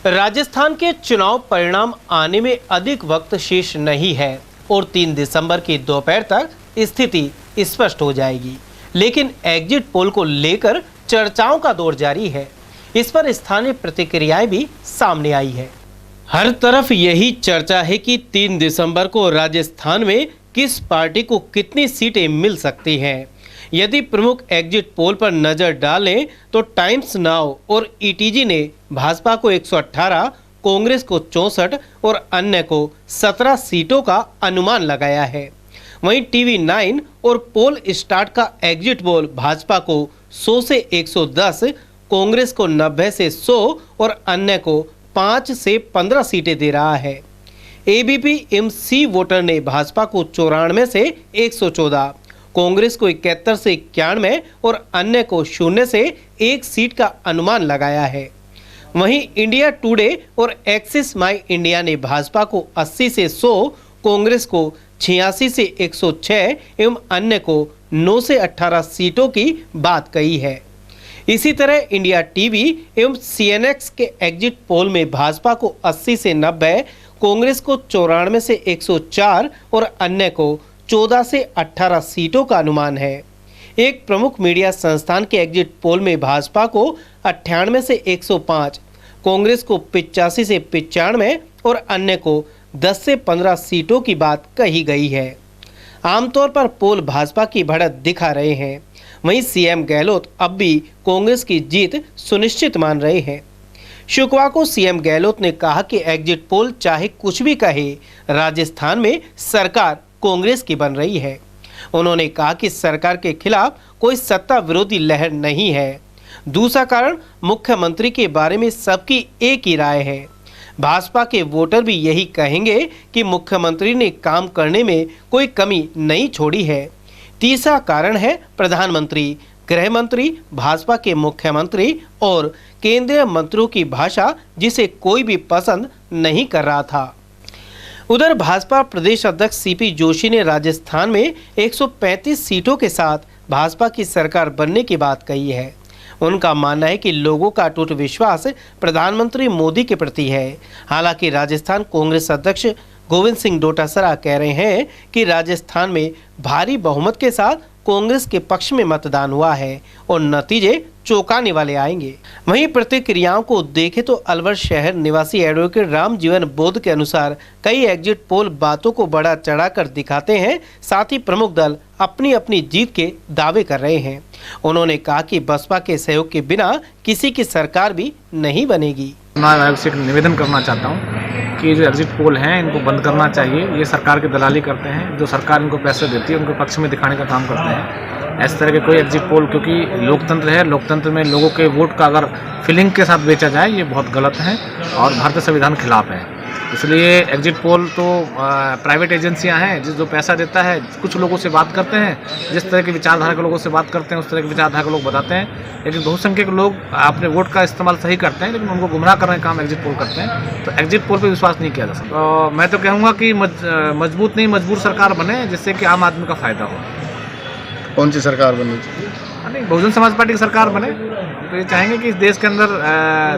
राजस्थान के चुनाव परिणाम आने में अधिक वक्त शेष नहीं है और 3 दिसंबर की दोपहर तक स्थिति स्पष्ट हो जाएगी। लेकिन एग्जिट पोल को लेकर चर्चाओं का दौर जारी है। इस पर स्थानीय प्रतिक्रियाएं भी सामने आई है। हर तरफ यही चर्चा है कि 3 दिसंबर को राजस्थान में किस पार्टी को कितनी सीटें मिल सकती हैं। यदि प्रमुख एग्जिट पोल पर नजर डालें तो टाइम्स नाउ और ईटीजी ने भाजपा को 118, कांग्रेस को 64 और अन्य को 17 सीटों का अनुमान लगाया है। वहीं टीवी 9 और पोल स्टार्ट का एग्जिट पोल भाजपा को 100 से 110, कांग्रेस को 90 से 100 और अन्य को 5 से 15 सीटें दे रहा है। एबीपी एमसी वोटर ने भाजपा को 94 से 114, कांग्रेस को 71 से 91 और अन्य को 0 से 1 सीट का अनुमान लगाया है। वहीं इंडिया टुडे और एक्सिस माई इंडिया ने भाजपा को 80 से 100, कांग्रेस को 86 से 106 एवं अन्य को 9 से 18 सीटों की बात कही है। इसी तरह इंडिया टीवी एवं सीएनएक्स के एग्जिट पोल में भाजपा को 80 से 90, कांग्रेस को 94 से 104 और अन्य को 14 से 18 सीटों का अनुमान है। एक प्रमुख मीडिया संस्थान के एग्जिट पोल में भाजपा को 98 से 105, कांग्रेस को 85 से 95 और अन्य को 10 से 15 सीटों की बात कही गई है। आमतौर पर पोल भाजपा की बढ़त दिखा रहे हैं। वहीं सीएम गहलोत अब भी कांग्रेस की जीत सुनिश्चित मान रहे हैं। शुक्रवार को सीएम गहलोत ने कहा कि एग्जिट पोल चाहे कुछ भी कहे, राजस्थान में सरकार कांग्रेस की बन रही है। उन्होंने कहा कि सरकार के खिलाफ कोई सत्ता विरोधी लहर नहीं है। दूसरा कारण, मुख्यमंत्री के बारे में सबकी एक ही राय है। भाजपा के वोटर भी यही कहेंगे कि मुख्यमंत्री ने काम करने में कोई कमी नहीं छोड़ी है। तीसरा कारण है प्रधानमंत्री, गृह मंत्री, भाजपा के मुख्यमंत्री और केंद्रीय मंत्रियों की भाषा, जिसे कोई भी पसंद नहीं कर रहा था। उधर भाजपा प्रदेश अध्यक्ष सीपी जोशी ने राजस्थान में 135 सीटों के साथ भाजपा की सरकार बनने की बात कही है। उनका मानना है कि लोगों का अटूट विश्वास प्रधानमंत्री मोदी के प्रति है। हालांकि राजस्थान कांग्रेस अध्यक्ष गोविंद सिंह डोटासरा कह रहे हैं कि राजस्थान में भारी बहुमत के साथ कांग्रेस के पक्ष में मतदान हुआ है और नतीजे चौंकाने वाले आएंगे। वहीं प्रतिक्रियाओं को देखें तो अलवर शहर निवासी एडवोकेट राम जीवन बोध के अनुसार कई एग्जिट पोल बातों को बड़ा चढ़ाकर दिखाते हैं। साथ ही प्रमुख दल अपनी अपनी जीत के दावे कर रहे हैं। उन्होंने कहा कि बसपा के सहयोग के बिना किसी की सरकार भी नहीं बनेगी। चुनाव आयोग से निवेदन करना चाहता हूँ कि जो एग्जिट पोल हैं इनको बंद करना चाहिए। ये सरकार की दलाली करते हैं। जो सरकार इनको पैसे देती है उनके पक्ष में दिखाने का काम करते हैं। इस तरह के कोई एग्जिट पोल, क्योंकि लोकतंत्र है, लोकतंत्र में लोगों के वोट का अगर फीलिंग के साथ बेचा जाए ये बहुत गलत है और भारतीय संविधान खिलाफ है। इसलिए एग्जिट पोल तो प्राइवेट एजेंसियां हैं जो पैसा देता है। कुछ लोगों से बात करते हैं, जिस तरह की विचारधारा के लोगों से बात करते हैं उस तरह की विचारधारा के लोग बताते हैं। लेकिन बहुसंख्यक लोग अपने वोट का इस्तेमाल सही करते हैं, लेकिन उनको गुमराह करने का काम एग्जिट पोल करते हैं। तो एग्जिट पोल पर विश्वास नहीं किया जा सकता। तो मैं तो कहूँगा कि मजबूत नहीं मजबूर सरकार बने, जिससे कि आम आदमी का फायदा हो। कौन सी सरकार बननी चाहिए? नहीं, बहुजन समाज पार्टी की सरकार बने। तो ये चाहेंगे कि इस देश के अंदर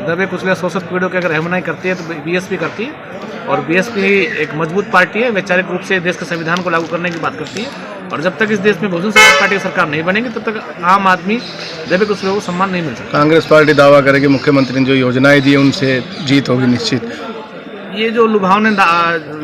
दबे कुचले शोषित पीड़ितों की अगर रहनुमाई करती है तो बीएसपी करती है। और बीएसपी एक मजबूत पार्टी है, वैचारिक रूप से देश के संविधान को लागू करने की बात करती है। और जब तक इस देश में बहुजन समाज पार्टी की सरकार नहीं बनेगी तब तक आम आदमी दबे कुचले को सम्मान नहीं मिल सकता। कांग्रेस पार्टी दावा करेगी मुख्यमंत्री ने जो योजनाएं दी उनसे जीत होगी निश्चित। ये जो लुभावने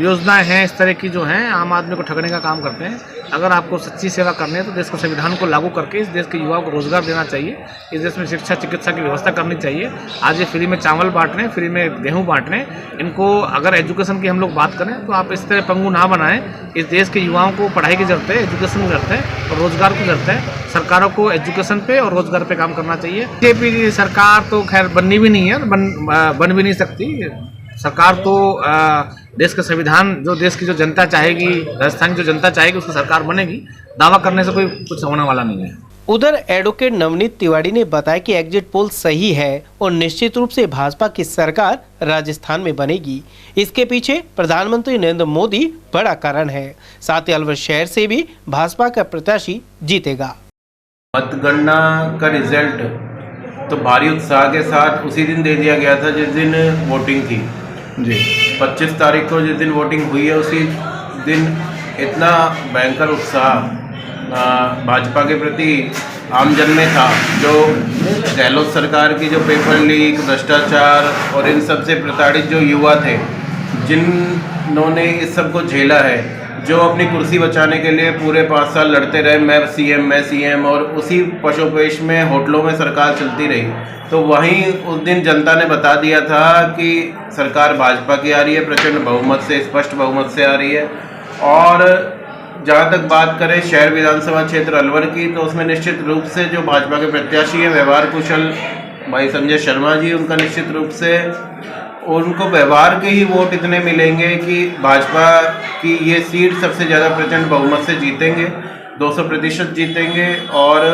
योजनाएं हैं इस तरह की जो हैं आम आदमी को ठगने का काम करते हैं। अगर आपको सच्ची सेवा करनी है तो देश के संविधान को लागू करके इस देश के युवाओं को रोजगार देना चाहिए। इस देश में शिक्षा चिकित्सा की व्यवस्था करनी चाहिए। आज ये फ्री में चावल बांट रहे हैं, फ्री में गेहूं बांट रहे हैं। इनको अगर एजुकेशन की हम लोग बात करें तो आप इस तरह पंगु ना बनाएं। इस देश के युवाओं को पढ़ाई की जरूरत है, एजुकेशन की जरूरत है और रोजगार की जरूरत है। सरकारों को एजुकेशन पे और रोजगार पे काम करना चाहिए। बीजेपी की सरकार तो खैर बननी भी नहीं है, बन भी नहीं सकती। सरकार तो देश का संविधान, जो देश की जो जनता चाहेगी, राजस्थान की जो जनता चाहेगी उसकी सरकार बनेगी। दावा करने से कोई कुछ होने वाला नहीं है। उधर एडवोकेट नवनीत तिवारी ने बताया कि एग्जिट पोल सही है और निश्चित रूप से भाजपा की सरकार राजस्थान में बनेगी। इसके पीछे प्रधानमंत्री नरेंद्र मोदी बड़ा कारण है। साथ ही अलवर शहर से भी भाजपा का प्रत्याशी जीतेगा। मतगणना का रिजल्ट तो भारी उत्साह के साथ उसी दिन दे दिया गया था जिस दिन वोटिंग थी जी। 25 तारीख को जिस दिन वोटिंग हुई है उसी दिन इतना भयंकर उत्साह भाजपा के प्रति आमजन में था, जो गहलोत सरकार की जो पेपर लीक, भ्रष्टाचार और इन सब से प्रताड़ित जो युवा थे, जिन्होंने इस सब को झेला है, जो अपनी कुर्सी बचाने के लिए पूरे 5 साल लड़ते रहे, मैं सीएम, और उसी पशोपेश में होटलों में सरकार चलती रही, तो वहीं उस दिन जनता ने बता दिया था कि सरकार भाजपा की आ रही है, प्रचंड बहुमत से, स्पष्ट बहुमत से आ रही है। और जहाँ तक बात करें शहर विधानसभा क्षेत्र अलवर की, तो उसमें निश्चित रूप से जो भाजपा के प्रत्याशी हैं, व्यवहार कुशल भाई संजय शर्मा जी, उनका निश्चित रूप से उनको व्यवहार के ही वोट इतने मिलेंगे कि भाजपा की ये सीट सबसे ज़्यादा प्रचंड बहुमत से जीतेंगे, 200% जीतेंगे। और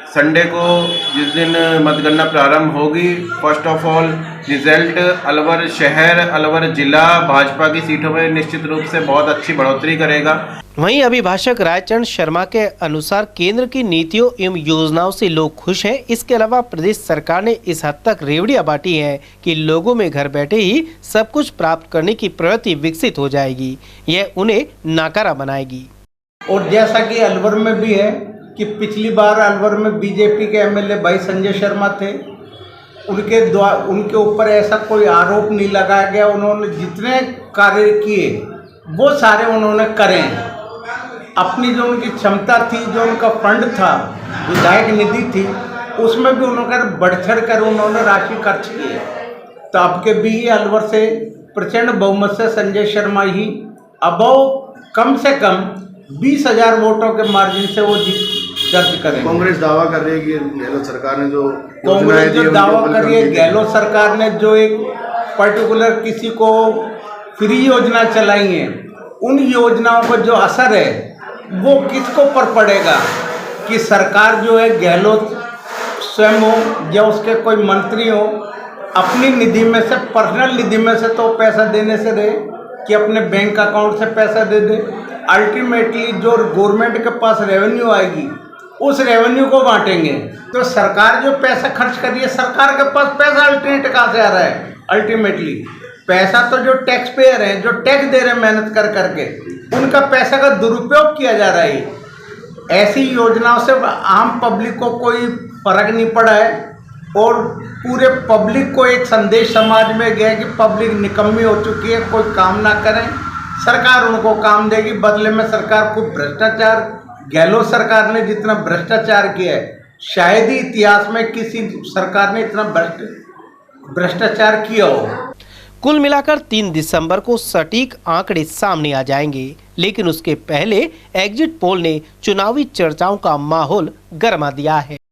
संडे को जिस दिन मतगणना प्रारंभ होगी, first of all result Alwar शहर, अलवर जिला भाजपा की सीटों में निश्चित रूप से बहुत अच्छी बढ़ोतरी करेगा। वहीं अभिभाषक रायचंद शर्मा के अनुसार केंद्र की नीतियों एवं योजनाओं से लोग खुश हैं। इसके अलावा प्रदेश सरकार ने इस हद तक रेवड़ियां बांटी हैं कि लोगों में घर बैठे ही सब कुछ प्राप्त करने की प्रवृत्ति विकसित हो जाएगी। यह उन्हें नाकारा बनाएगी। और जैसा कि अलवर में भी है कि पिछली बार अलवर में बीजेपी के एमएलए भाई संजय शर्मा थे, उनके ऊपर ऐसा कोई आरोप नहीं लगाया गया। उन्होंने जितने कार्य किए वो सारे उन्होंने करे। अपनी जो उनकी क्षमता थी, जो उनका फंड था, विधायक निधि थी, उसमें भी उन्होंने बढ़ चढ़ कर उन्होंने राशि खर्च की है। तो अब के भी अलवर से प्रचंड बहुमत से संजय शर्मा ही अबव कम से कम 20,000 वोटों के मार्जिन से वो दर्ज करेंगे। कांग्रेस दावा कर रही है कि गहलोत सरकार ने जो कांग्रेस जो दावा कर रही है, गहलोत सरकार ने जो एक पर्टिकुलर किसी को फ्री योजना चलाई है, उन योजनाओं का जो असर है वो किसको पर पड़ेगा कि सरकार जो है गहलोत स्वयं हो या उसके कोई मंत्री हो, अपनी निधि में से, पर्सनल निधि में से तो पैसा देने से रहे कि अपने बैंक अकाउंट से पैसा दे दे। अल्टीमेटली जो गवर्नमेंट के पास रेवेन्यू आएगी उस रेवेन्यू को बांटेंगे। तो सरकार जो पैसा खर्च कर रही है, सरकार के पास पैसा अल्टरनेट कहाँ से आ रहा है? अल्टीमेटली पैसा तो जो टैक्स पेयर हैं, जो टैक्स दे रहे हैं मेहनत कर करके, उनका पैसा का दुरुपयोग किया जा रहा है। ऐसी योजनाओं से आम पब्लिक को कोई फर्क नहीं पड़ा है और पूरे पब्लिक को एक संदेश समाज में गया कि पब्लिक निकम्मी हो चुकी है, कोई काम ना करें, सरकार उनको काम देगी। बदले में सरकार को भ्रष्टाचार, गहलोत सरकार ने जितना भ्रष्टाचार किया है, शायद ही इतिहास में किसी सरकार ने इतना भ्रष्टाचार किया हो। कुल मिलाकर 3 दिसंबर को सटीक आंकड़े सामने आ जाएंगे, लेकिन उसके पहले एग्जिट पोल ने चुनावी चर्चाओं का माहौल गरमा दिया है।